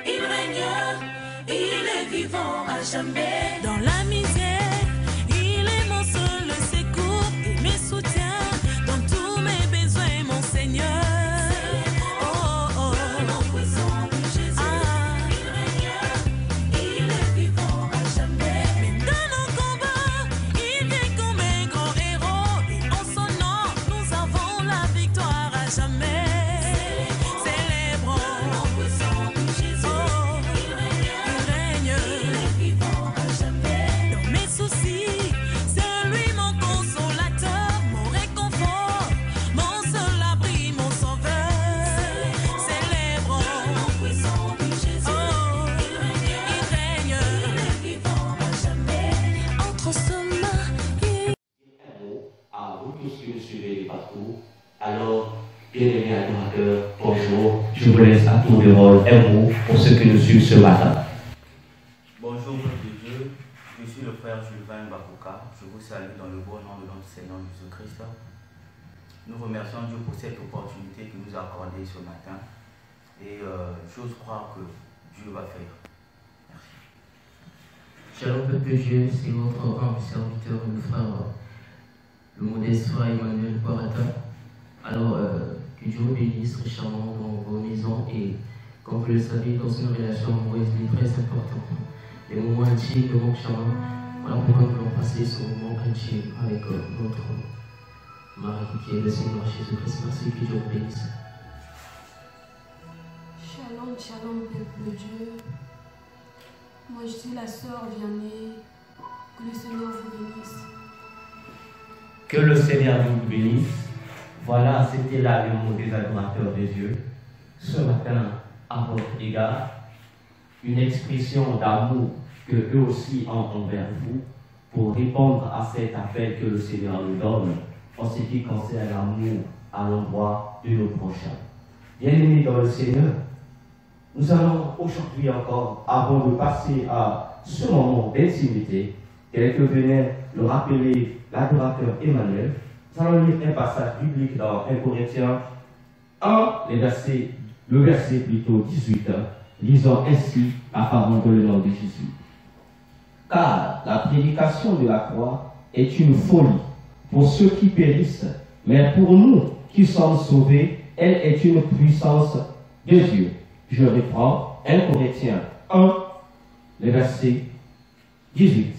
il règne, il est vivant à jamais. Dans la misère, il est mon seul secours et mes soutiens dans tous mes besoins, mon Seigneur. Alors, bien-aimés adorateurs, bonjour. Je vous laisse à tour de rôle un mot pour ceux qui nous suivent ce matin. Bonjour, peuple de Dieu. Je suis le frère Sylvain Bakouka. Je vous salue dans le beau nom de notre Seigneur Jésus-Christ. Nous remercions Dieu pour cette opportunité qu'il nous a accordée ce matin. Et j'ose croire que Dieu va faire. Merci. Shalom, peuple de Dieu. C'est votre humble serviteur, le frère, le modeste frère Emmanuel Barata. Alors, que Dieu vous bénisse richement dans vos maisons et, comme vous le savez, dans une relation amoureuse, il est très important. Les moments intimes de mon chemin, voilà pourquoi nous allons passer ce moment intime avec notre mari qui est le Seigneur Jésus-Christ. Merci, que Dieu vous bénisse. Shalom, shalom, peuple de Dieu. Moi, je suis la sœur Vianney. Que le Seigneur vous bénisse. Que le Seigneur vous bénisse. Voilà, c'était là le mot des adorateurs de Dieu. Ce matin, à votre égard, une expression d'amour que eux aussi ont envers vous pour répondre à cet appel que le Seigneur nous donne en ce qui concerne l'amour à l'endroit de nos prochains. Bien-aimés dans le Seigneur, nous allons aujourd'hui encore, avant de passer à ce moment d'intimité, tel que venait le rappeler l'adorateur Emmanuel, nous allons lire un passage biblique dans 1 Corinthiens 1, le verset plutôt 18, lisant ainsi la parole de le nom de Jésus. Car la prédication de la croix est une folie pour ceux qui périssent, mais pour nous qui sommes sauvés, elle est une puissance de Dieu. Je reprends 1 Corinthiens 1, le verset 18.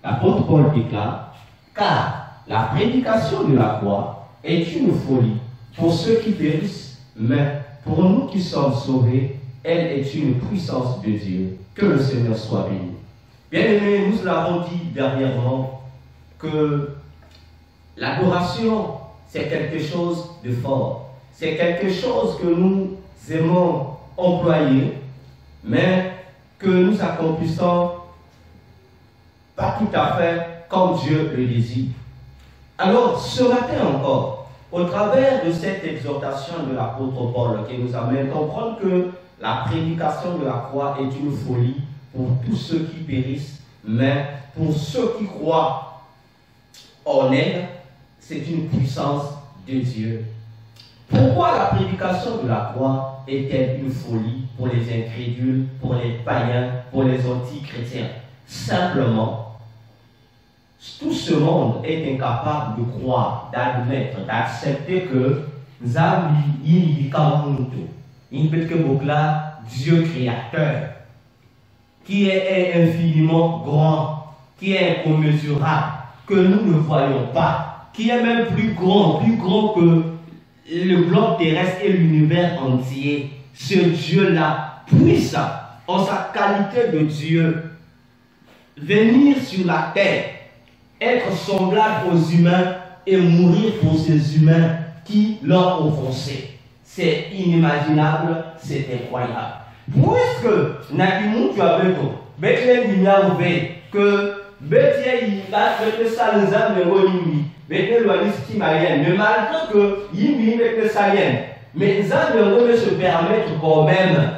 L'apôtre Paul déclare, car la prédication de la croix est une folie pour ceux qui périssent, mais pour nous qui sommes sauvés, elle est une puissance de Dieu. Que le Seigneur soit béni. Bien-aimés, nous l'avons dit dernièrement que l'adoration, c'est quelque chose de fort. C'est quelque chose que nous aimons employer, mais que nous accomplissons pas tout à fait comme Dieu le désire. Alors, ce matin encore, au travers de cette exhortation de l'apôtre Paul qui nous amène à comprendre que la prédication de la croix est une folie pour tous ceux qui périssent, mais pour ceux qui croient en elle, c'est une puissance de Dieu. Pourquoi la prédication de la croix est-elle une folie pour les incrédules, pour les païens, pour les anti-chrétiens? Simplement, tout ce monde est incapable de croire, d'admettre, d'accepter que Dieu créateur, qui est infiniment grand, qui est incommensurable, que nous ne voyons pas, qui est même plus grand que le globe terrestre et l'univers entier. Ce Dieu-là puisse, en sa qualité de Dieu, venir sur la terre, être semblable aux humains et mourir pour ces humains qui l'ont offensé. C'est inimaginable, c'est incroyable. Puisque Nakimu tu avais tout, Bethlehem que Bethlehem il ça nous a mais malgré que Yimi avec le Salien, mais ça ne se permettre quand même,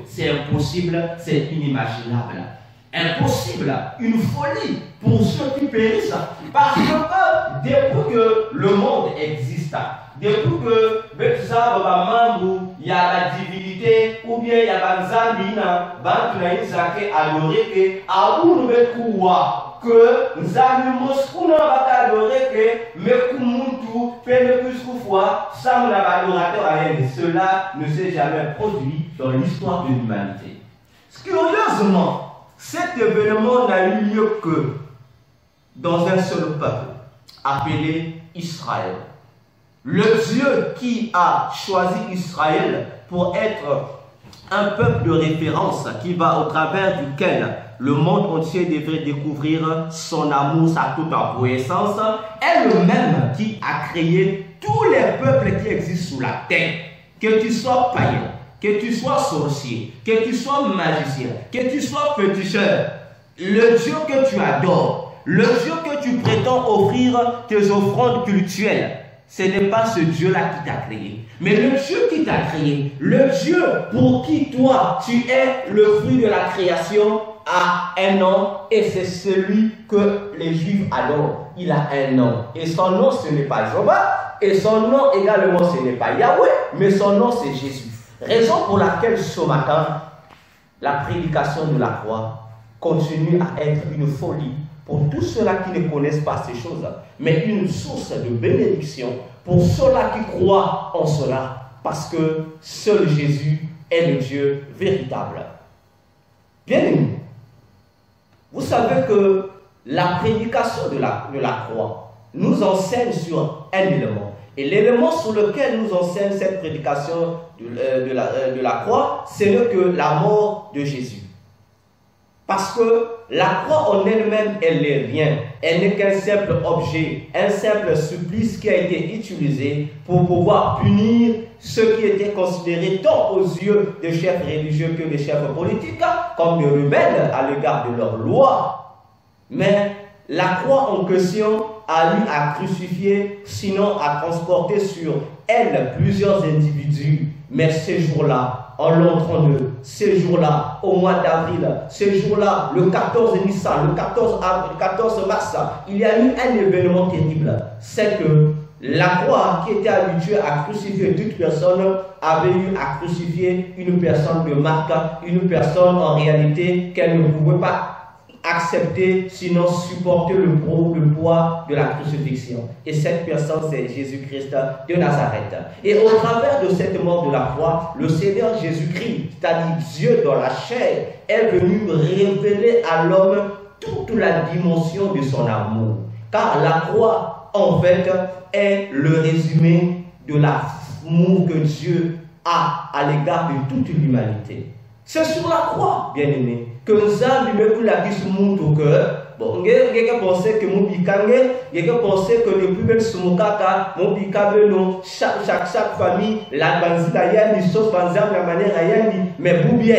c'est impossible, c'est inimaginable. impossible, une folie pour ceux qui périssent. Parce que depuis que le monde existe, depuis que il y a la divinité ou bien il y a la zambina, adorer que Nzambi Moskouna va adorer que Mekumuntu fait le plus de fois sans l'adorateur à elle. Cela ne s'est jamais produit dans l'histoire de l'humanité. Curieusement, cet événement n'a eu lieu que dans un seul peuple, appelé Israël. Le Dieu qui a choisi Israël pour être un peuple de référence qui va au travers duquel le monde entier devrait découvrir son amour, sa toute puissance, est le même qui a créé tous les peuples qui existent sous la terre. Que tu sois païen, que tu sois sorcier, que tu sois magicien, que tu sois féticheur, le Dieu que tu adores, le Dieu que tu prétends offrir tes offrandes cultuelles, ce n'est pas ce Dieu-là qui t'a créé, mais le Dieu qui t'a créé, le Dieu pour qui toi tu es le fruit de la création, a un nom et c'est celui que les Juifs adorent. Il a un nom et son nom ce n'est pas Jéhovah et son nom également ce n'est pas Yahweh, mais son nom c'est Jésus. Raison pour laquelle ce matin, la prédication de la croix continue à être une folie pour tous ceux-là qui ne connaissent pas ces choses, mais une source de bénédiction pour ceux-là qui croient en cela, parce que seul Jésus est le Dieu véritable. Bien-aimés, vous savez que la prédication de la croix nous enseigne sur un élément. Et l'élément sur lequel nous enseigne cette prédication de la croix, c'est que la mort de Jésus. Parce que la croix en elle-même, elle n'est rien. Elle n'est qu'un simple objet, un simple supplice qui a été utilisé pour pouvoir punir ceux qui étaient considérés tant aux yeux des chefs religieux que des chefs politiques, comme des rebelles à l'égard de leur loi. Mais la croix en question a eu à crucifier, sinon à transporter sur elle plusieurs individus. Mais ces jours-là, en l'an 32, ces jours-là, au mois d'avril, ces jours-là, le 14 Nissan, le 14 mars, il y a eu un événement terrible. C'est que la croix qui était habituée à crucifier toute personne avait eu à crucifier une personne de marque, une personne en réalité qu'elle ne pouvait pas accepter, sinon supporter le poids de la crucifixion. Et cette personne, c'est Jésus-Christ de Nazareth. Et au travers de cette mort de la croix, le Seigneur Jésus-Christ, c'est-à-dire Dieu dans la chair, est venu révéler à l'homme toute la dimension de son amour. Car la croix, en fait, est le résumé de l'amour que Dieu a à l'égard de toute l'humanité. C'est sur la croix, bien aimé, que nous avons vu la vie sur mon cœur. Bon, quelqu'un pensait que mon picangue, quelqu'un pensait que le plus bel sumokaka, mon picangue, non, chaque famille, la banzita yandi, sauf banzam, la manière yandi, mais vous bien,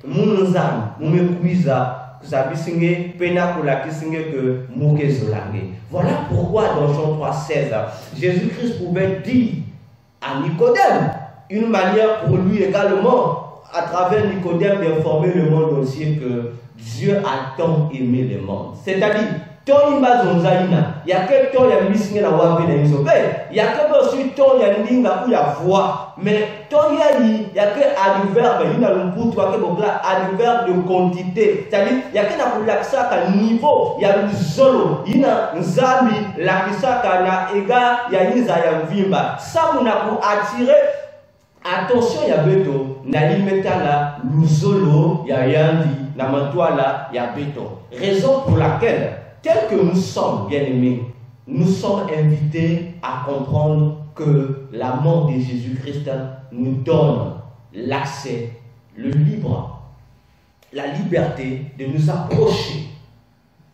mon âme, mon mekuiza, vous avez signé, pena pour la kisingue que mouke zolangue. Voilà pourquoi dans Jean 3,16, Jésus-Christ pouvait dire à Nicodème, une manière pour lui également, à travers Nicodème, d'informer le monde entier que Dieu a tant aimé le monde. C'est-à-dire, tant il m'a il y a quel temps il y a mis la voix il y a quel aussi temps il y a une où il y a voix, mais tant il y a que adverbe, il y a un bout adverbe de quantité, c'est-à-dire il y a que niveau, il y a le solo, il y a un zami, la kisaka na ega, il y a une zayamvimba. Ça on a pour attirer. Attention, il y a beto, nalimeta luzolo, il y a yandi, namantoala, il y a beto. Raison pour laquelle, tel que nous sommes, bien aimés, nous sommes invités à comprendre que la mort de Jésus-Christ nous donne l'accès, le libre, la liberté de nous approcher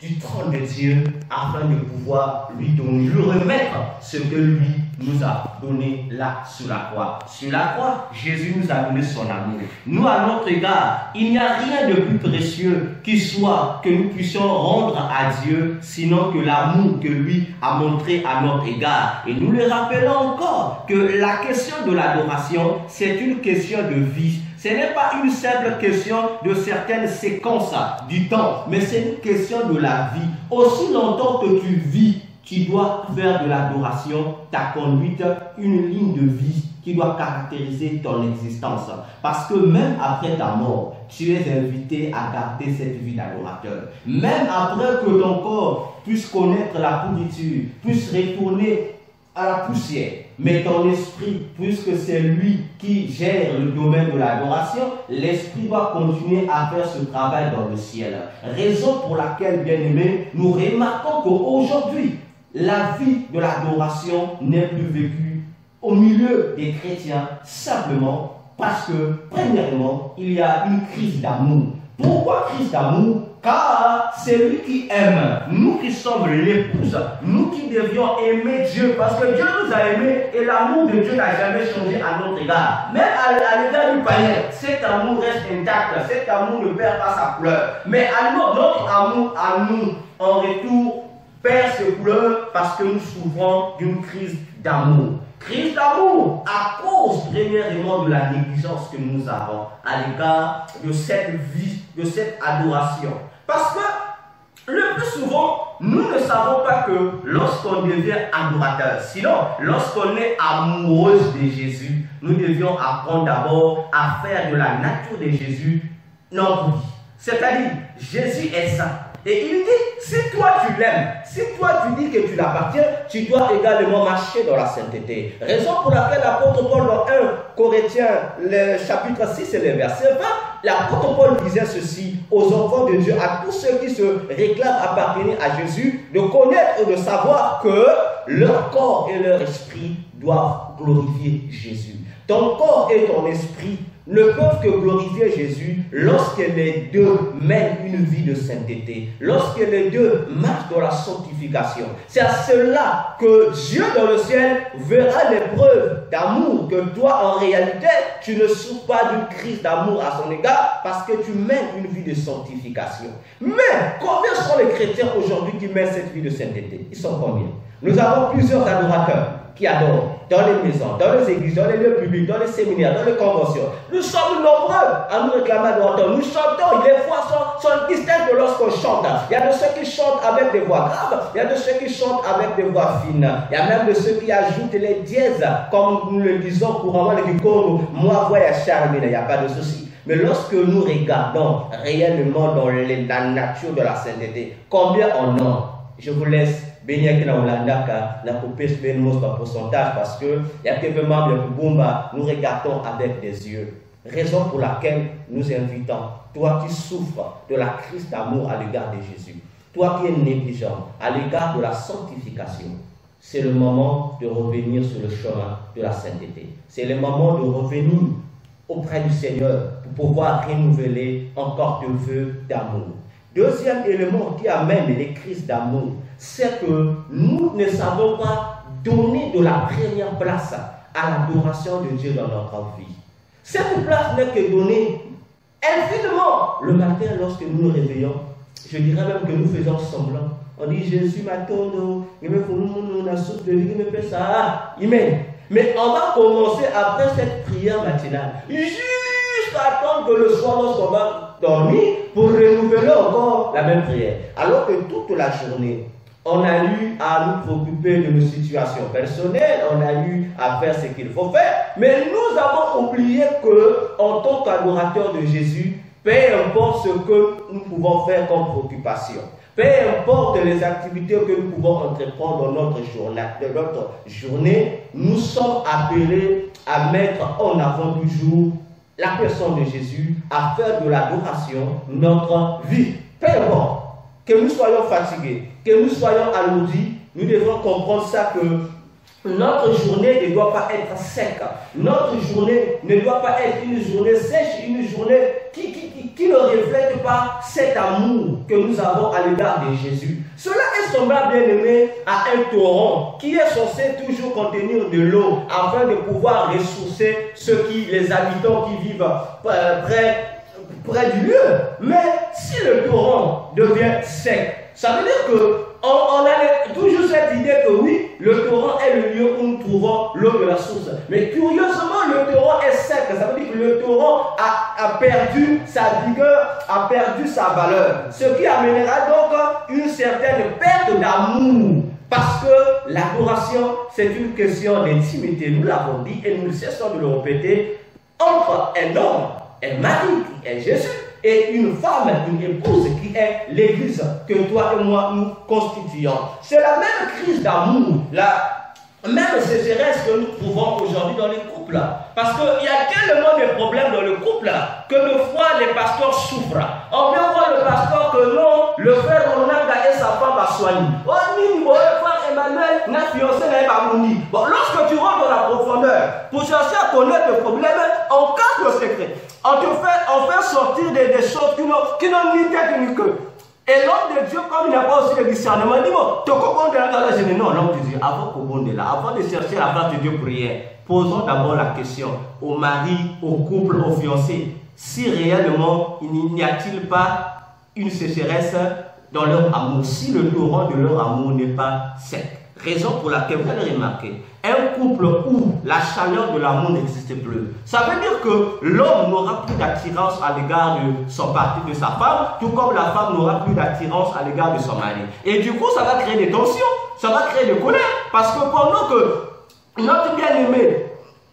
du trône de Dieu afin de pouvoir lui remettre ce que lui nous a donné là sur la croix. Sur la croix, Jésus nous a donné son amour. Nous, à notre égard, il n'y a rien de plus précieux qui soit que nous puissions rendre à Dieu, sinon que l'amour que lui a montré à notre égard. Et nous le rappelons encore que la question de l'adoration, c'est une question de vie. Ce n'est pas une simple question de certaines séquences du temps, mais c'est une question de la vie. Aussi longtemps que tu vis, tu dois faire de l'adoration ta conduite, une ligne de vie qui doit caractériser ton existence. Parce que même après ta mort, tu es invité à garder cette vie d'adorateur. Même après que ton corps puisse connaître la pourriture, puisse retourner à la poussière, mais ton esprit, puisque c'est lui qui gère le domaine de l'adoration, l'esprit doit continuer à faire ce travail dans le ciel. Raison pour laquelle, bien aimés, nous remarquons qu'aujourd'hui, la vie de l'adoration n'est plus vécue au milieu des chrétiens, simplement parce que, premièrement, il y a une crise d'amour. Pourquoi crise d'amour? Car c'est lui qui aime, nous qui sommes l'épouse, nous qui devions aimer Dieu, parce que Dieu nous a aimés et l'amour de Dieu n'a jamais changé à notre égard. Même à l'égard du païen, cet amour reste intact, cet amour ne perd pas sa couleur. Mais alors notre amour à nous, en retour, perd ses couleurs parce que nous souffrons d'une crise d'amour. Crise d'amour à cause, premièrement, de la négligence que nous avons à l'égard de cette vie, de cette adoration. Parce que le plus souvent, nous ne savons pas que lorsqu'on devient adorateur, sinon, lorsqu'on est amoureuse de Jésus, nous devions apprendre d'abord à faire de la nature de Jésus notre vie. C'est-à-dire, Jésus est saint. Et il dit, si toi tu l'aimes, si toi tu dis que tu l'appartiens, tu dois également marcher dans la sainteté. Raison pour laquelle l'apôtre Paul dans 1 Corinthiens, le chapitre 6 et le verset 20, l'apôtre Paul disait ceci aux enfants de Dieu, à tous ceux qui se réclament appartenir à Jésus, de connaître et de savoir que leur corps et leur esprit doivent glorifier Jésus. Ton corps et ton esprit ne peuvent que glorifier Jésus lorsque les deux mènent une vie de sainteté, lorsque les deux marchent dans la sanctification. C'est à cela que Dieu dans le ciel verra les preuves d'amour que toi en réalité tu ne souffres pas d'une crise d'amour à son égard parce que tu mènes une vie de sanctification. Mais combien sont les chrétiens aujourd'hui qui mènent cette vie de sainteté? Ils sont combien? Nous avons plusieurs adorateurs qui adorent dans les maisons, dans les églises, dans les lieux publics, dans les séminaires, dans les conventions. Nous sommes nombreux à nous réclamer adorateurs. Nous chantons, les voix sont distinctes lorsqu'on chante. Il y a de ceux qui chantent avec des voix graves, il y a de ceux qui chantent avec des voix fines. Il y a même de ceux qui ajoutent les dièses, comme nous le disons couramment, les Kikono, moi, voix charmé, il n'y a pas de souci. Mais lorsque nous regardons réellement dans la nature de la sainteté, combien on a? Je vous laisse bénir que la coupé ce pourcentage parce que il y a quelques membres de Bumba, nous regardons avec des yeux. Raison pour laquelle nous invitons, toi qui souffres de la crise d'amour à l'égard de Jésus, toi qui es négligent à l'égard de la sanctification, c'est le moment de revenir sur le chemin de la sainteté. C'est le moment de revenir auprès du Seigneur pour pouvoir renouveler encore tes vœux d'amour. Deuxième élément qui amène les crises d'amour, c'est que nous ne savons pas donner de la première place à l'adoration de Dieu dans notre vie. Cette place n'est que donnée infiniment le matin lorsque nous nous réveillons. Je dirais même que nous faisons semblant. On dit Jésus m'attend, il me faut nous la soupe de vie, il me fait ça. Amen. Mais on va commencer après cette prière matinale. Juste attendre que le soir lorsqu'on va dormir pour renouveler encore la même prière. Alors que toute la journée, on a eu à nous préoccuper de nos situations personnelles, on a eu à faire ce qu'il faut faire, mais nous avons oublié que, en tant qu'adorateur de Jésus, peu importe ce que nous pouvons faire comme préoccupation, peu importe les activités que nous pouvons entreprendre dans notre journée, nous sommes appelés à mettre en avant toujours la personne de Jésus, à faire de l'adoration notre vie. Peu importe que nous soyons fatigués, que nous soyons alourdis, nous devons comprendre ça que notre journée ne doit pas être sec. Notre journée ne doit pas être une journée sèche, une journée qui ne reflète pas cet amour que nous avons à l'égard de Jésus. Cela est semblable, bien aimé, à un torrent qui est censé toujours contenir de l'eau afin de pouvoir ressourcer les habitants qui vivent près du lieu. Mais si le torrent devient sec, ça veut dire qu'on a toujours cette idée que oui, le torrent est le lieu où nous trouvons l'eau de la source. Mais curieusement, le torrent est sec. Ça veut dire que le torrent a perdu sa vigueur, a perdu sa valeur. Ce qui amènera donc une certaine perte d'amour. Parce que l'adoration, c'est une question d'intimité. Nous l'avons dit et nous ne cessons de le répéter. Entre un homme, un mari qui est Jésus, et une femme, une épouse qui est l'Église que toi et moi nous constituons. C'est la même crise d'amour, la même sécheresse que nous trouvons aujourd'hui dans les couples. Parce qu'il y a tellement de problèmes dans le couple que de fois les pasteurs souffrent. On vient voir le pasteur que non, le frère Ronanga et sa femme a soigné. Oh, ni frère Emmanuel n'a fiancé n'a pas mouni. Bon, lorsque tu rentres dans la profondeur pour chercher à connaître le problème, on casse le secret. On fait sortir des choses qui n'ont ni tête ni queue. Et l'homme de Dieu, comme il n'a pas aussi le discernement, il dit bon, tu comprends de là, non, l'homme de Dieu, avant de chercher la face de Dieu pour rien, posons d'abord la question au mari, au couple, aux fiancés, si réellement il n'y a-t-il pas une sécheresse dans leur amour, si le torrent de leur amour n'est pas sec. Raison pour laquelle vous allez remarquer, un couple où la chaleur de l'amour n'existe plus, ça veut dire que l'homme n'aura plus d'attirance à l'égard de son parti, de sa femme, tout comme la femme n'aura plus d'attirance à l'égard de son mari. Et du coup, ça va créer des tensions, ça va créer des colères, parce que pendant que notre bien-aimé,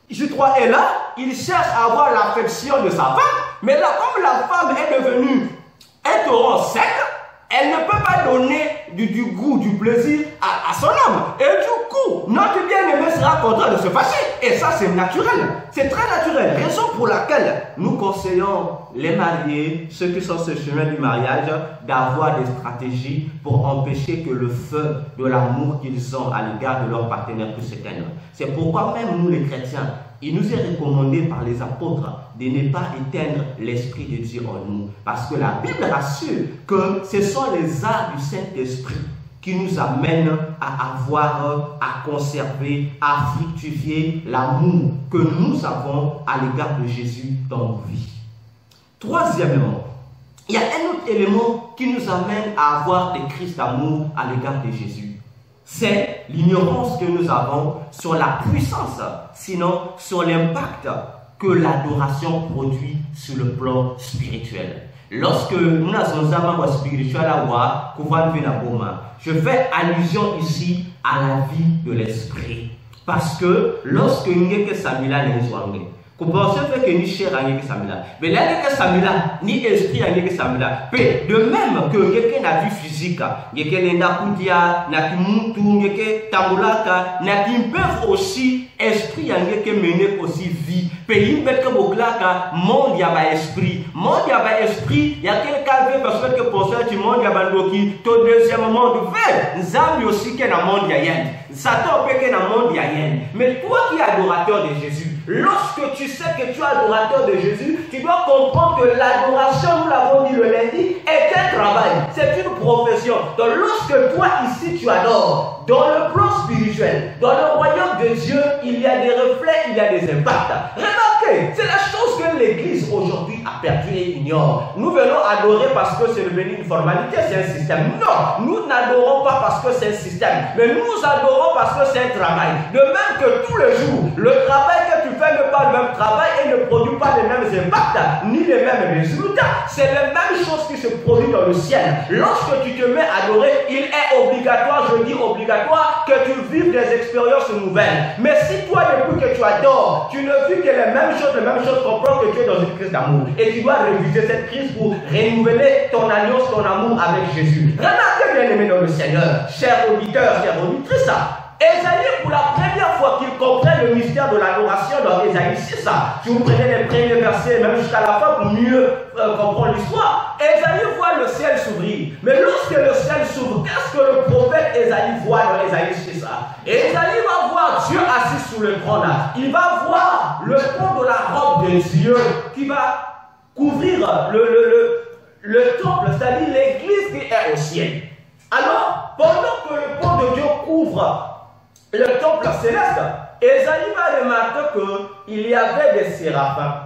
je crois, est là, il cherche à avoir l'affection de sa femme, mais là, comme la femme est devenue un torrent sec, elle ne peut pas donner du goût, du plaisir à son homme. Et du coup, notre bien-aimé sera contraint de se fâcher. Et ça, c'est naturel. C'est très naturel. Raison pour laquelle nous conseillons les mariés, ceux qui sont sur le chemin du mariage, d'avoir des stratégies pour empêcher que le feu de l'amour qu'ils ont à l'égard de leur partenaire puisse s'éteindre. C'est pourquoi même nous, les chrétiens, il nous est recommandé par les apôtres de ne pas éteindre l'Esprit de Dieu en nous. Parce que la Bible rassure que ce sont les arts du Saint-Esprit qui nous amènent à avoir, à conserver, à fructifier l'amour que nous avons à l'égard de Jésus dans nos vies. Troisièmement, il y a un autre élément qui nous amène à avoir des crises d'amour à l'égard de Jésus. C'est l'ignorance que nous avons sur la puissance, sinon sur l'impact que l'adoration produit sur le plan spirituel. Lorsque nous avons un spirituel à voir, je fais allusion ici à la vie de l'esprit. Parce que lorsque nous sommes Samila, vous pensez que ni cher à Yéké Samila. Mais là, Yéké Samila, ni esprit à Yéké Samila. De même que quelqu'un a vu physique, Yéké Lenda Koudia, Naki Muntu, Yéké Tamulaka, Naki peuvent aussi esprit à Yéké mener aussi vie. Pays bête que Boklaka, monde y a esprit. Monde y a esprit, il y a quelqu'un qui parce que pour ça, tu monde y a bandoki, ton deuxième monde fait. Zambi aussi qui est dans le monde y a yen. Satan peut qu'il y a un monde y a yen. Mais toi qui es adorateur de Jésus, lorsque tu sais que tu es adorateur de Jésus, tu dois comprendre que l'adoration, nous l'avons dit le lundi, est un travail. C'est une profession. Donc lorsque toi ici tu adores, dans le plan spirituel, dans le royaume de Dieu, il y a des reflets, il y a des impacts. Remarquez, c'est la chose que l'Église aujourd'hui a perdue et ignore. Nous venons adorer parce que c'est devenu une formalité, c'est un système. Non, nous n'adorons pas parce que c'est un système, mais nous adorons parce que c'est un travail. De même que tous les jours, le travail que tu fais n'est pas le même travail et ne produit pas les mêmes impacts, ni les mêmes résultats. C'est la même chose qui se produit dans le ciel. Lorsque tu te mets à adorer, il est obligatoire, je dis obligatoire, que tu vives des expériences nouvelles. Mais si toi, depuis que tu adores, tu ne vis que les mêmes choses, comprends que tu es dans une crise d'amour. Et tu dois réviser cette crise pour renouveler ton alliance, ton amour avec Jésus. Remarquez bien aimé dans le Seigneur, chers auditeurs, chers auditrices, Ésaïe, pour la première fois qu'il comprend le mystère de l'adoration dans Ésaïe 6, si vous prenez les premiers versets, même jusqu'à la fin, pour mieux comprendre l'histoire, Ésaïe voit le ciel s'ouvrir. Mais lorsque le ciel s'ouvre, qu'est-ce que le prophète Ésaïe voit dans Ésaïe 6? Ésaïe va voir Dieu assis sur le trône. Il va voir le pont de la robe de Dieu qui va couvrir le temple, c'est-à-dire l'église qui est au ciel. Alors, pendant que le pont de Dieu couvre le temple céleste, Ésaïe va remarquer qu'il y avait des séraphins,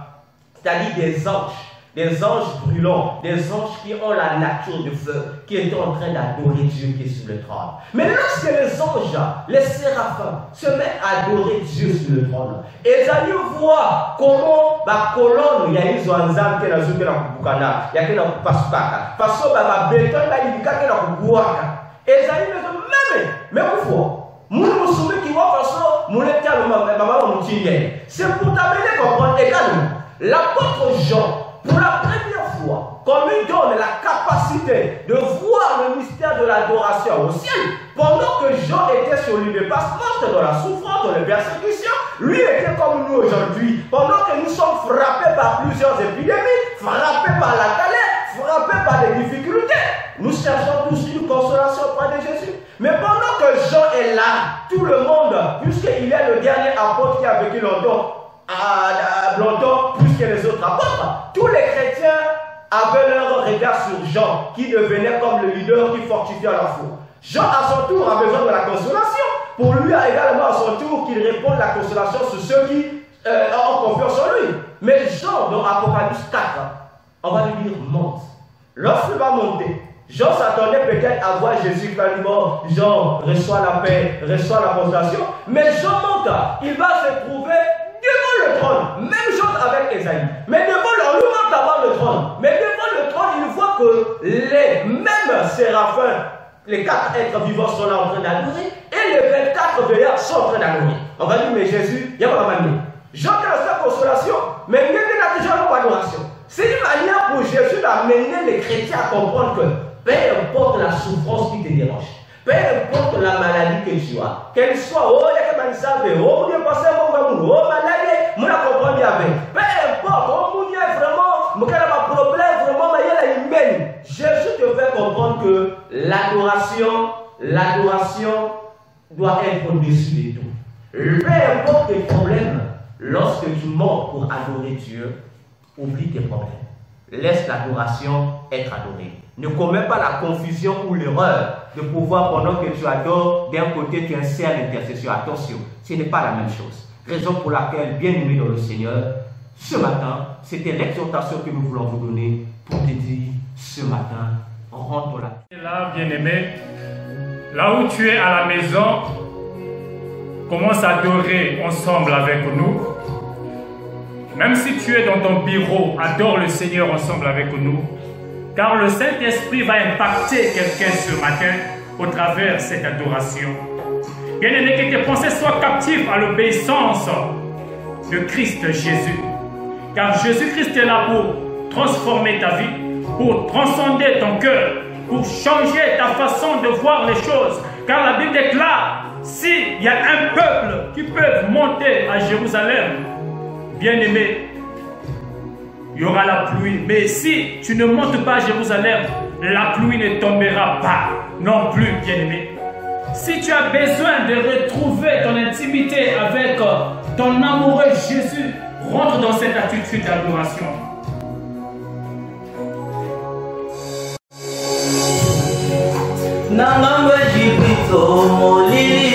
c'est-à-dire des anges, des anges brûlants, des anges qui ont la nature de feu, qui étaient en train d'adorer Dieu qui est sur le trône. Mais lorsque les anges, les séraphins, se mettent à adorer Dieu sur le trône, et ils voient comment la colonne, il y a une zoanzam qui est dans la Kubukana, il y a qui est dans la Kupasukaka, parce que la béton, il y a qui est dans la Kubuaka. Et ils disent, mais pourquoi? C'est pour t'amener à comprendre également. L'apôtre Jean, pour la première fois, qu'on lui donne la capacité de voir le mystère de l'adoration au ciel, pendant que Jean était sur l'île de Patmos, dans la souffrance, dans les persécutions, lui était comme nous aujourd'hui. Pendant que nous sommes frappés par plusieurs épidémies, frappés par la galère, frappés par des difficultés, nous cherchons tous une consolation auprès de Jésus. Mais pendant que Jean est là, tout le monde, puisqu'il est le dernier apôtre qui a vécu longtemps plus que les autres apôtres, tous les chrétiens avaient leur regard sur Jean, qui devenait comme le leader qui fortifiait leur foi. Jean, à son tour, a besoin de la consolation. Pour lui, également, à son tour, qu'il réponde la consolation sur ceux qui ont confiance en lui. Mais Jean, dans Apocalypse 4, on va lui dire, monte. Lorsqu'il va monter, Jean s'attendait peut-être à voir Jésus qui va lui dire, Jean, reçois la paix, reçois la consolation. Mais Jean monte, il va se trouver devant le trône. Même chose avec Esaïe. Mais devant le, on lui monte avant le trône. Mais devant le trône, il voit que les mêmes séraphins, les 4 êtres vivants sont là en train d'adorer, et les 24 veilleurs sont en train d'adorer. On va dire, mais Jésus, il y a pas la manière. Jean a sa consolation, mais il n'a toujours pas d'adoration. C'est une manière pour Jésus d'amener les chrétiens à comprendre que peu importe la souffrance qui te dérange, peu importe la maladie que tu as, qu'elle soit, oh, il y a que maladie, oh, il y a passé mon maladie, moi je comprends bien avec. Peu importe, oh, il y a vraiment, il y a un problème, vraiment, il y a la humaine. Jésus te fait comprendre que l'adoration doit être au-dessus de tout. Peu importe tes problèmes, lorsque tu montes pour adorer Dieu, oublie tes problèmes. Laisse l'adoration être adorée. Ne commets pas la confusion ou l'erreur de pouvoir, pendant que tu adores, d'un côté tu insères l'intercession. Attention, ce n'est pas la même chose. Raison pour laquelle, bien aimé dans le Seigneur, ce matin, c'était l'exhortation que nous voulons vous donner pour te dire, ce matin, rentre là. Là, bien aimé, là où tu es à la maison, commence à adorer ensemble avec nous. Même si tu es dans ton bureau, adore le Seigneur ensemble avec nous. Car le Saint-Esprit va impacter quelqu'un ce matin au travers de cette adoration. Bien-aimé, que tes pensées soient captives à l'obéissance de Christ Jésus. Car Jésus-Christ est là pour transformer ta vie, pour transcender ton cœur, pour changer ta façon de voir les choses. Car la Bible déclare, s'il y a un peuple qui peut monter à Jérusalem, bien-aimé, il y aura la pluie. Mais si tu ne montes pas à Jérusalem, la pluie ne tombera pas non plus, bien-aimé. Si tu as besoin de retrouver ton intimité avec ton amoureux Jésus, rentre dans cette attitude d'adoration. Oh, yeah.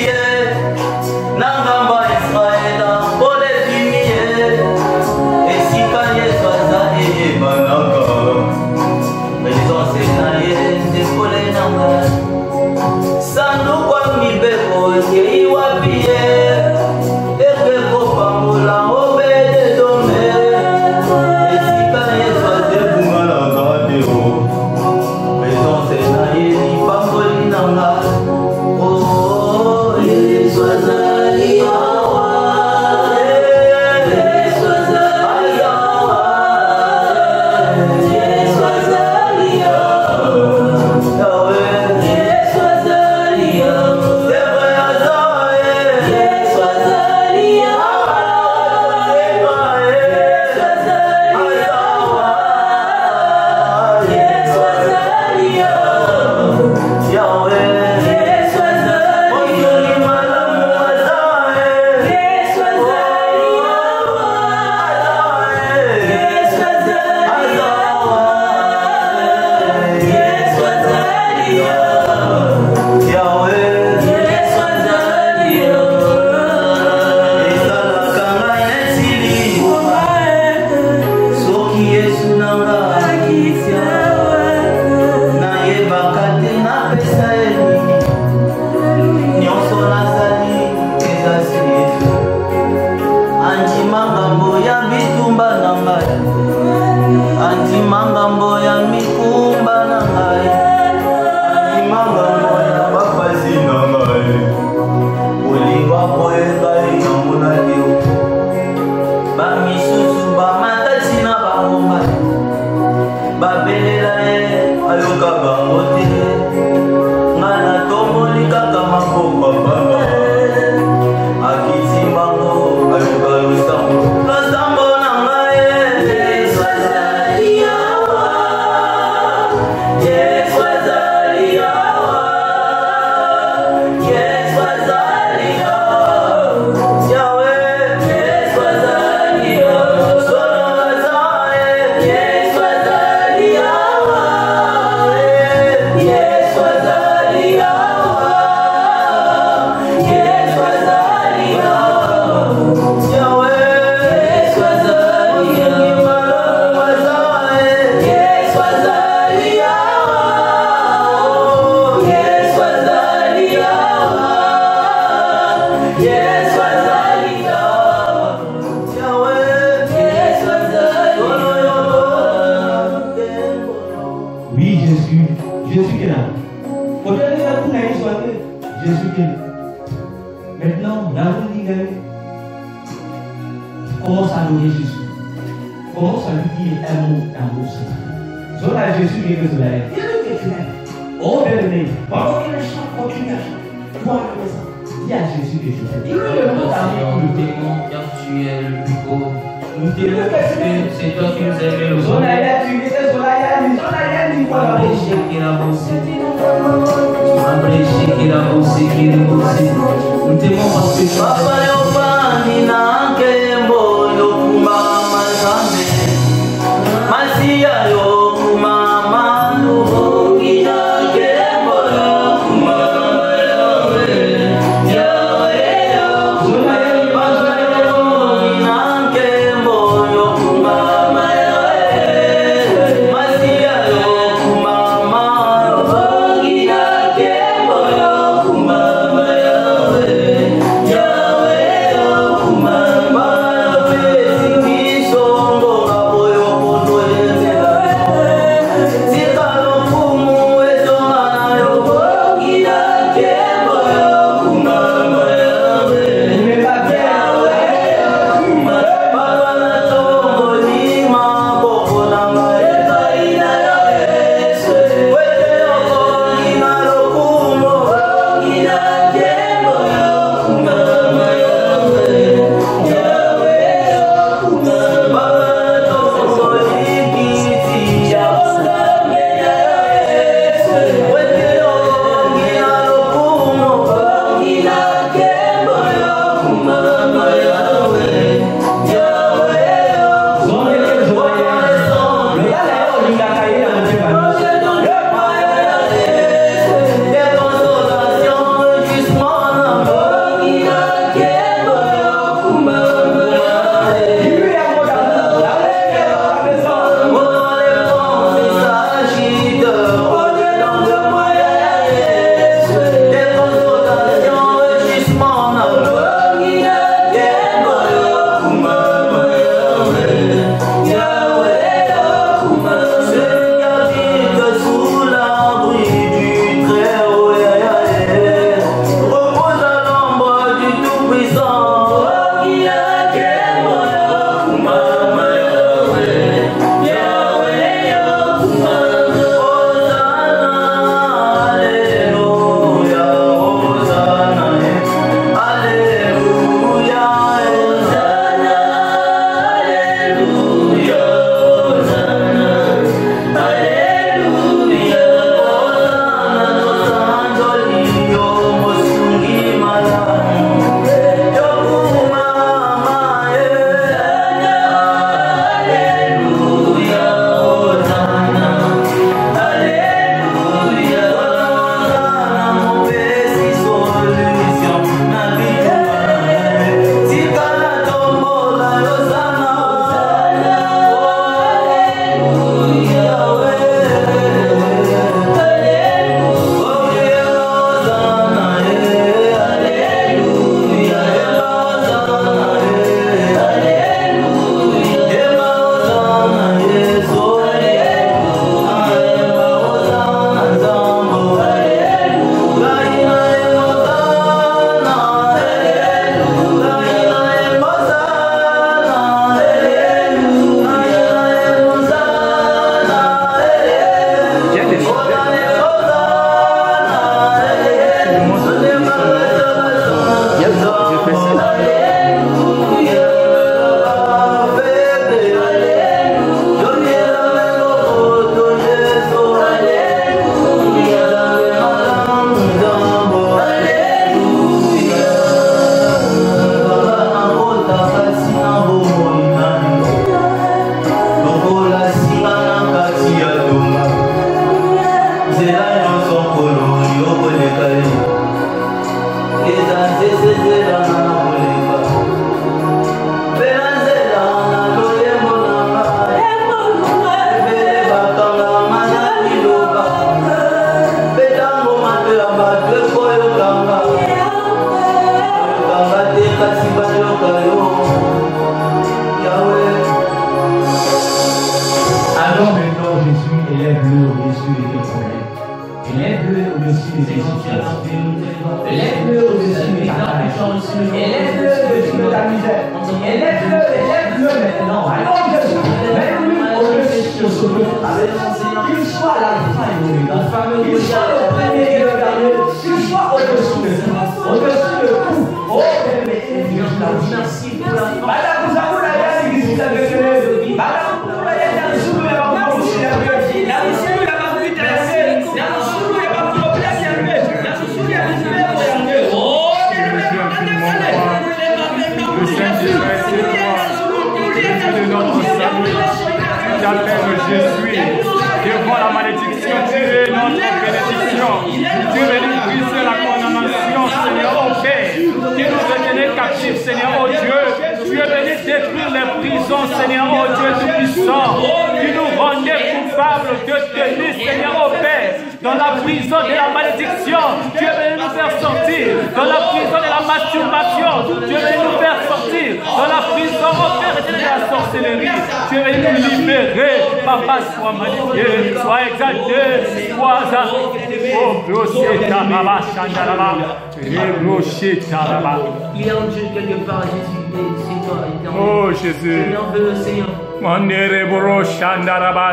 Yeah. au-dessus de tes situations. Élève-le au-dessus de ta carrière. Élève-le au-dessus de ta misère. Élève-le maintenant. Alors Jésus, mets-le au-dessus de ce que tu as. Qu'il soit la fin et l'oméga. Qu'il soit le premier et le dernier. Qu'il soit au-dessus de tout. Au-dessus de tout. Oh, merci pour la force. Madame, vous avez la l'église de Dieu. Madame, vous avez la soupe de la banque aussi la Dieu. La soupe de la banque de la Dieu. La soupe de la banque de la Dieu. La soupe de la banque de la Dieu. Oh, le Saint-Esprit, de notre salut, tu t'appelles Jésus. Devant la malédiction, tu es notre bénédiction. Tu es venu briser la condamnation, Seigneur, au Père. Tu nous retenais captifs, Seigneur, oh Dieu. Tu es venu détruire les prisons, Seigneur, oh Dieu tout-puissant. Tu nous rendais coupables de tenir, Seigneur, oh Père, dans la prison de la malédiction. Tu es venu nous faire sortir dans la prison de la masturbation. Tu es venu nous faire sortir dans la prison, oh Père, de la sorcellerie. Tu es venu nous libérer. Papa, sois magnifié, sois exalté, sois oh, brochet, taraba, chandaraba, brochet, taraba. Il est en Dieu quelque part, Jésus, c'est toi, éternel. Oh Jésus. Seigneur, veux le Seigneur. Mandere bro chandaraba,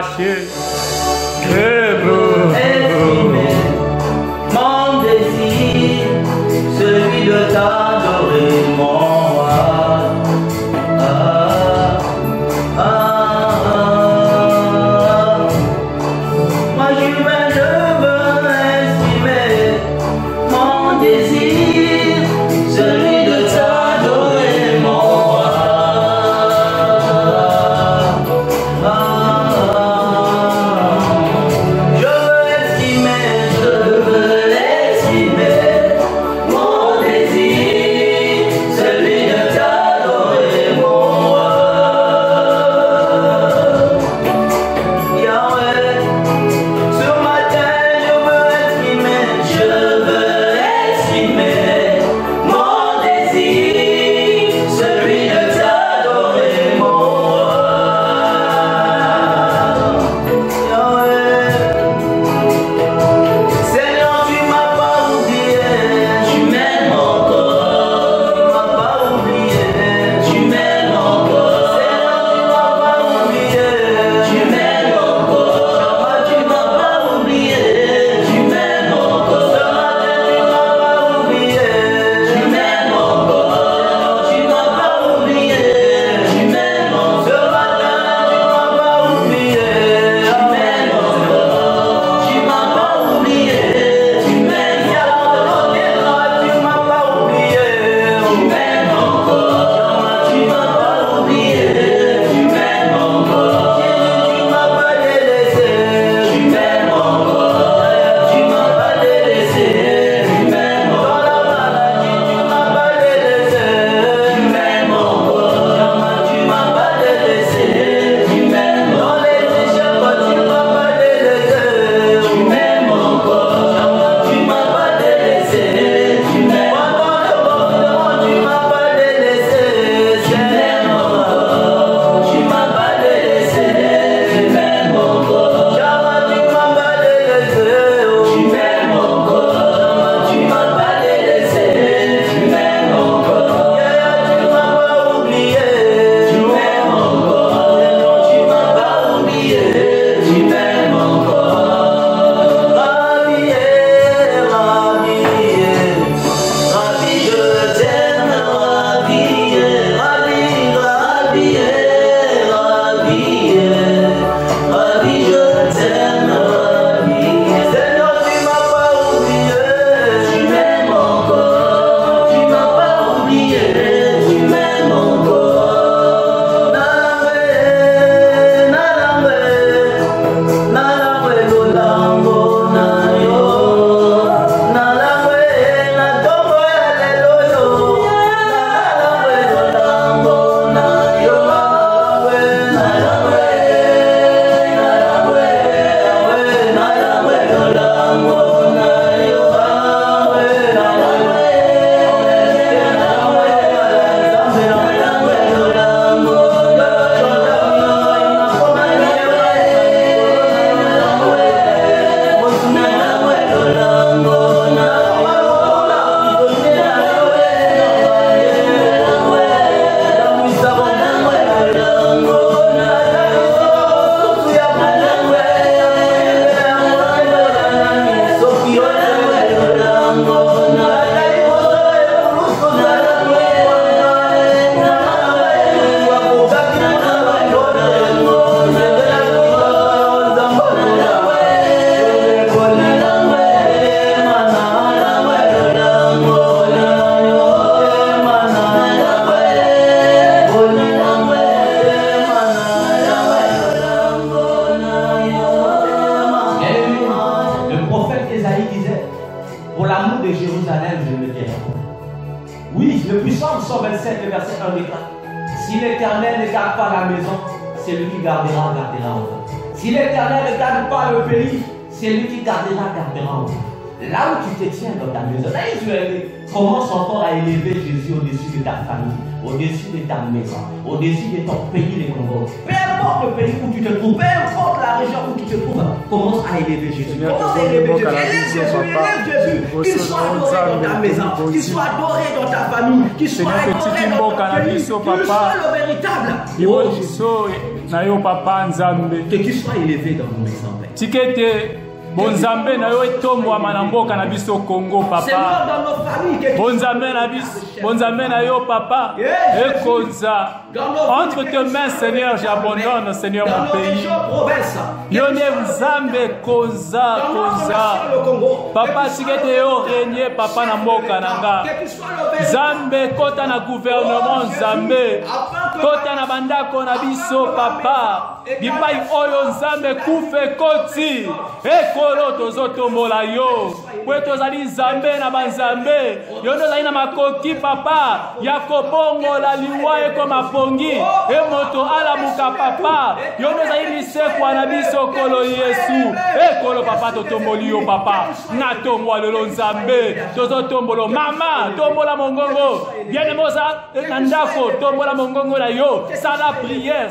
mon désir, celui de t'adorer, mon roi. Moi j'humain ne veux estimer mon désir, celui de t'adorer, mon roi. Je disait, pour l'amour de Jérusalem, je me tairai. Oui, le puissant Psaume 27, verset 1 déclare. Si l'Éternel ne garde pas la maison, c'est lui qui gardera encore. Si l'Éternel ne garde pas le pays, c'est lui qui gardera encore. Là où tu te tiens dans ta maison, là Israël commence encore à élever Jésus au-dessus de ta famille, au-dessus de ta maison, au-dessus de ton pays, le Congo. Peu importe le pays où tu te trouves, peu importe la région où tu te trouves, commence à élever Jésus. Commence à élever Jésus. Élève Jésus. Qu'il soit adoré dans ta maison, qu'il soit adoré dans ta famille, qu'il soit adoré dans ton pays, qu'il soit le véritable. Que qu'il soit élevé dans nos maisons. Bonzambe na yo etombo manamboka na biso Congo papa. Bonzambe na yo papa. Ekonza. Entre tes mains Seigneur, j'abandonne Seigneur mon pays. Yone Nzambe konza. Papa sikete yo régner papa na mboka nanga. Nzambe kota na gouvernement Nzambe. Kota na bandako na biso papa. Bipai oyo Nzambe kufe koti. Ekolo tozotombola yo. Kwe tozali Nzambe na banzambe. Yono zali na makoki papa. Ya kobongola liwa eko mapongi. Emoto alamuka papa. Yono zali lisekwa na biso kolo Yesu. Ekolo papa totomboli yo papa. Na tombola lelo Nzambe. Tozotombolo mama. Tombola mongongo. Bien moza nandako. Tombola mongongo na yo. Sala prière.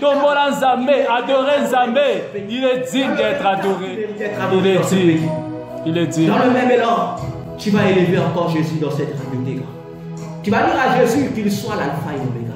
Tombola Nzambe. Adorer Nzambe. Il est digne d'être adoré. Il est digne. Dans le même élan, tu vas élever encore Jésus dans cette radio. Tu vas dire à Jésus qu'il soit l'alpha et l'oméga.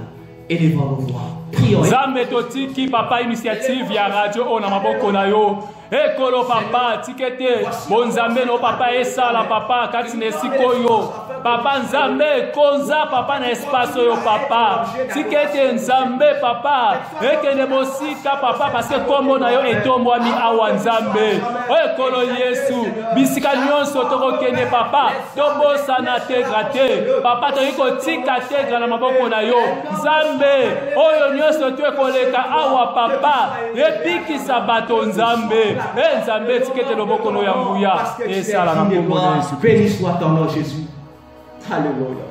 Élevons nos voix. Prions. Nzambe totiki papa initiative ya radio ona maboko na yo. Ekolo papa tikete bonzambe no papa esala papa kati nesiko yo. Papa Nzambe konza papa na espace yo papa. Tikete Nzambe papa ekene mosika papa parce que kombo na yo etombo mi awa Nzambe. Ekolo Yesu bisika nyonso tokokene papa tobosa na tegrate papa toyiko tika tegra na maboko na yo. Nzambe oyo nyonso twekoleka awa papa epikisa bato Nzambe. Nzambe tikete loboko no ya nguya esala na kombo na Yesu. Béni soit ton nom Jésus. Alléluia.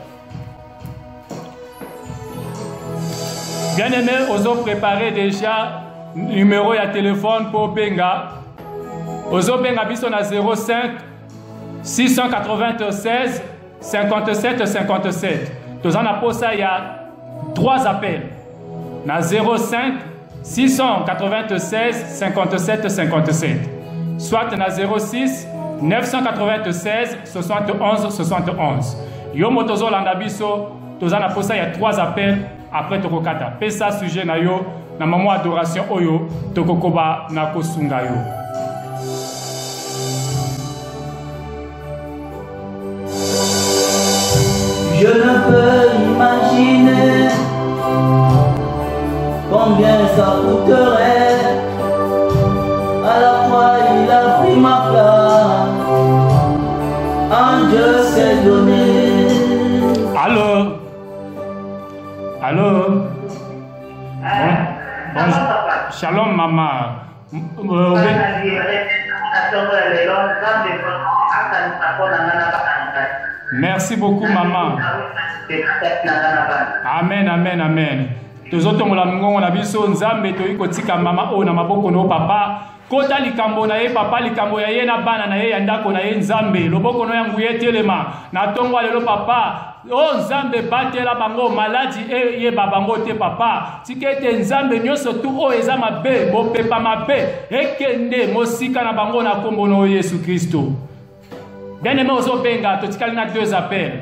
Bien-aimé, oso préparer déjà numéro ya téléphone pour Benga. Oso Benga biso na 05 696 57 57. Tozan na posa ya 3 appels. Na 05 696 57 57. Soit na 06 996 71 71. Yo motozo landa biso tozana posa ya 3 appels après tokokata pesa sujet na yo na maman adoration oyo tokokoba na kosunga yo. Je ne peux imaginer combien ça coûterait. À la fois il a pris ma place. Un Dieu s'est donné. Allô? Allô? Bonjour. Shalom maman. Merci beaucoup maman. Amen, amen, amen. Tozotongola ngongo na biso Nzambe toyiko tika mama o na maboko no papa. Kota likambo na ye papa likambo ya ye na bana na ye ya ndako na ye Nzambe loboko no yangu ye telema na tongo lelo papa o Nzambe batela bango maladi ye babango te papa tikete Nzambe nyonso tu o eza mabe bo pepa mabe ekende mosika na bango na kombo no Yesu Kristo. Bien-aimé ozo benga totikali na 2 appels.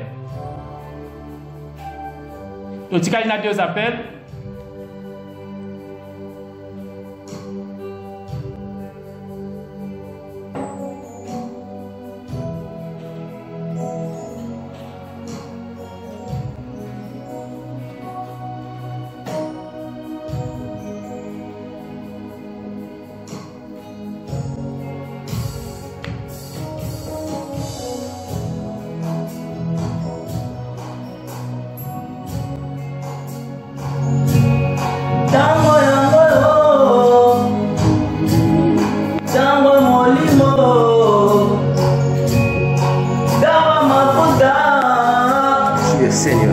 Totikali na 2 appels. Seigneur.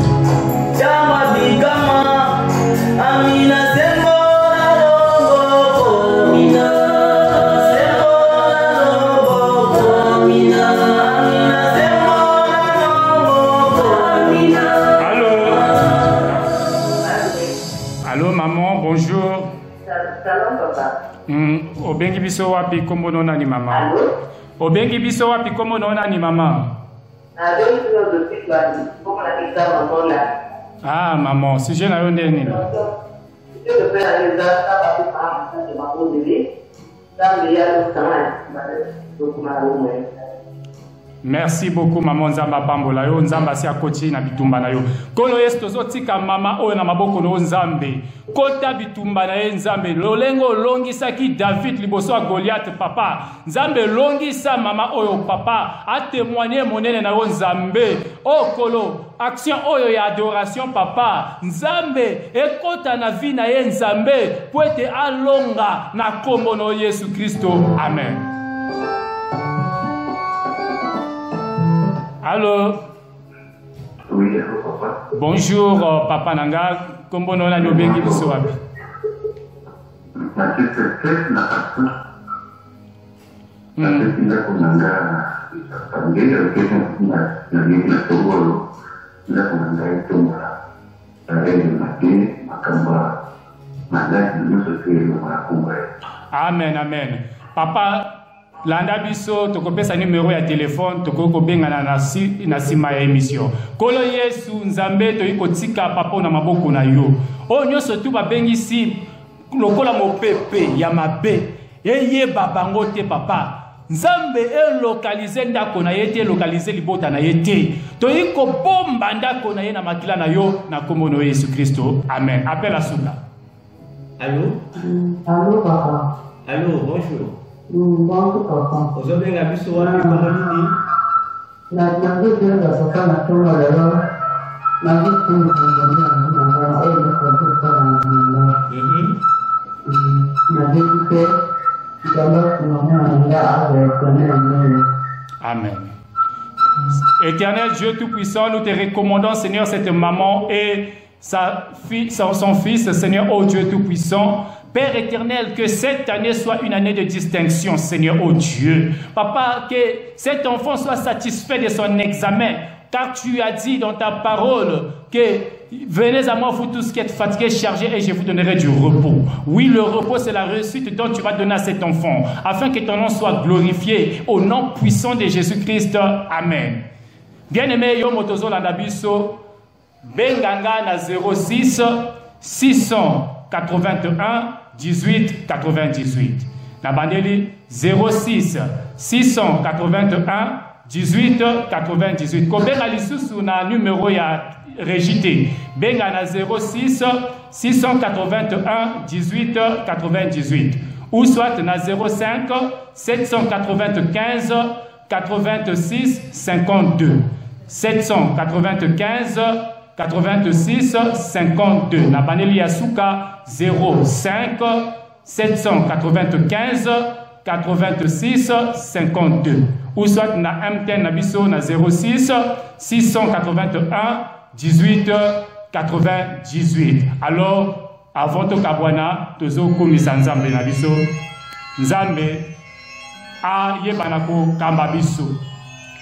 Allô maman, bonjour. Salam papa. Obengi biso wapi kombo nona ni mama? Allô? Obengi biso wapi kombo nona ni mama? Ah maman, sujet na yo ndeni la. Merci beaucoup maman Nzamba pambola yo Nzamba si akoti na bitumba na yo. Kolo yesu tozotika mama oyo na maboko no Nzambe. Kota bitumba na ye Nzambe. Lolengo longisa ki David liboso a Goliath papa. Nzambe longisa mama oyo papa. A témoigner monene na yo Nzambe. O kolo action oyo ya adoration papa. Nzambe ekota na vie na ye Nzambe. Poete alonga na kombo no Yesu Kristo. Amen. Allô? Oui, papa. Bonjour, papa Nanga. Kombo nona no bengi biso wapi? Amen, amen. Papa landa biso tokopesa numéro ya téléphone tokoko bengana na sima ya émission. Kolo Yesu Nzambe toyiko tika papa na maboko na yo. O nyoso tu babengisi lokola mopepe ya mabe. Eye babango te papa. Nzambe localiser ndako na yete localiser libota na yete. Toyiko bomba ndako na ye na makila na yo na kombo no Yesu Kristo. Amen. Appel à Souka. Allô? Allô papa. Allô, bonjour. Bonjour papa. Ozobenga biso wapi kombo nini? Na ndio sasa na tuma leo. Na vitu vingi na ile kompyuta na na vitu Amen. Éternel Dieu Tout-Puissant, nous te recommandons, Seigneur, cette maman et son fils, Seigneur, oh Dieu Tout-Puissant. Père éternel, que cette année soit une année de distinction, Seigneur, oh Dieu. Papa, que cet enfant soit satisfait de son examen, car tu as dit dans ta parole que venez à moi, vous tous qui êtes fatigués, chargés, et je vous donnerai du repos. Oui, le repos, c'est la réussite dont tu vas donner à cet enfant, afin que ton nom soit glorifié au nom puissant de Jésus-Christ. Amen. Bien-aimé, yo motozo landabiso, benganga na 06 681 18 98. Na bandeli 06 681 18 98. Kobenga lisusu na numéro ya Régité. Benga na 06 681 18 98. Ou soit na 05 795 86 52. 795 86 52. Na baneli ya suka 05 795 86 52. Ou soit na MTN na biso na 06 681 18 98. Alors, avant to kabwana, tozo komisa nzambe na biso. Nzambe a yebana ko kamba biso.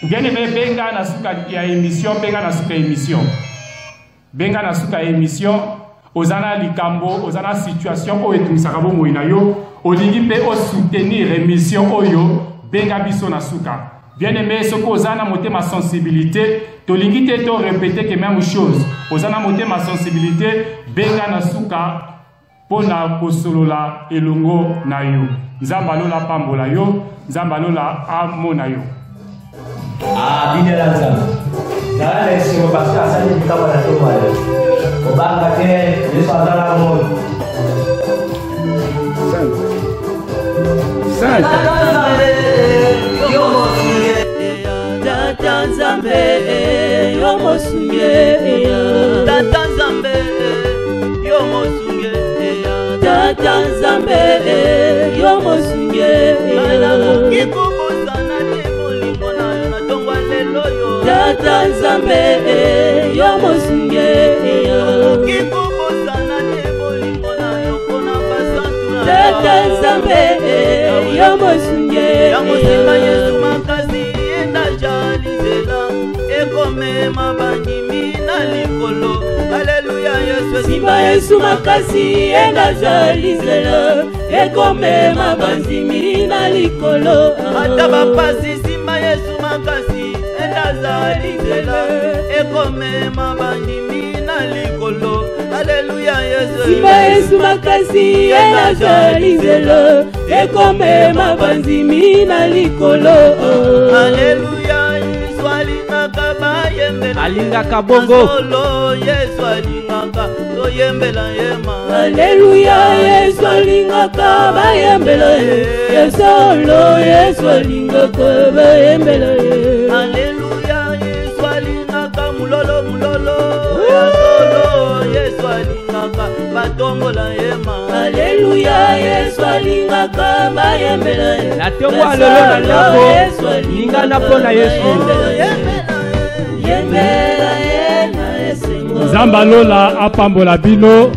Ngene me benga na suka ya émission, benga na suka émission. Benga na suka émission, ozana likambo, ozana situation o etumisaka bomo na yo, olingi pe o soutenir émission oyo, benga biso na suka. Bien-aimé, ce qu'on a monté ma sensibilité, tolingi te to répéter que même chose. Ozana monté ma sensibilité, benga na suka pona kosolola elongo na yo. Nzambalola pambola yo, nzambalola amona yo. Ah, bien là ça. Là, les sur parce que ça dit pas voilà tout mal. Au bas côté, les soldats là mort. Tata Nzambe yo mosunge Tata Nzambe yo mosunge Tata Nzambe yo mosunge Mala kikubuzana te bolingo na yo na tongwa lelo yo Tata Nzambe yo mosunge kikobosana te bolingo na yo mpona basantu na tata nzambe yo mosunge yango nsima yesu makasi enda jalizela ekomema bandimi na likolo aleluya yesu simba yesu makasi enda jalizela ekomema bandimi na likolo ata bapasi simba yesu makasi enda jalizela ekomema bandimi na likolo aleluya yesu simba yesu makasi enda jalizela ekomema bandimi na likolo aleluya yesu alingaka bayembela alingaka bongo solo yesu alingaka toyembela yema aleluya yesu alingaka bayembela ye solo yesu alingaka bayembela ye aleluya yesu alingaka mulolo mulolo solo yesu alingaka batombola yema aleluya yesu alingaka bayembela ye natongo alolo na ndako ningana mpona yesu yembela ye na esengo Nzamba lola apambola bino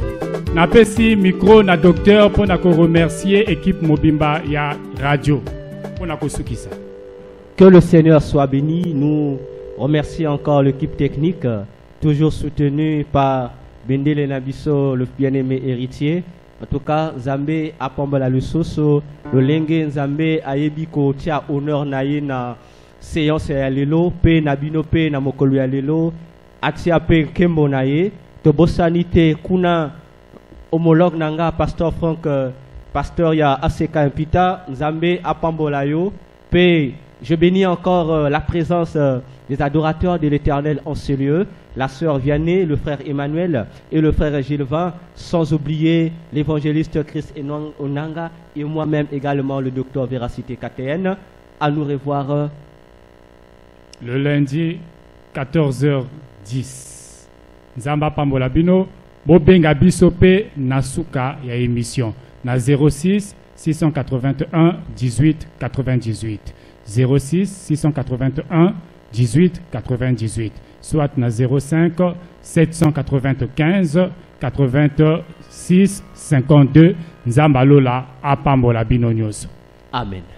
napesi micro na docteur pona ko remercier équipe mobimba ya radio pona ko sukisa. Que le Seigneur soit béni. Nous remercions encore l'équipe technique, toujours soutenue par Bendele Nabiso, le bien-aimé héritier. En tout cas, Nzambe apambola le soso, le lenge Nzambe ayebiko tia honneur na ye na séance ya lelo, pe na bino pe na mokolo ya lelo, atia pe kembo na ye, to bosani te kuna homologue nanga pasteur Franck, pasteur ya ACK Impita, Nzambe apambola yo, pe je bénis encore la présence des adorateurs de l'Éternel en ce lieu, la sœur Vianney, le frère Emmanuel et le frère Gilvin, sans oublier l'évangéliste Christ Onanga et moi-même également le docteur Véracité KTN. À nous revoir le lundi 14h10. Nzamba pambola bino bobenga biso pe nasuka ya émission na 06 681 18 98 06 681 18 98 soit na 05 795 86 52 Nzamba lola apambola bino nyoso. Amen.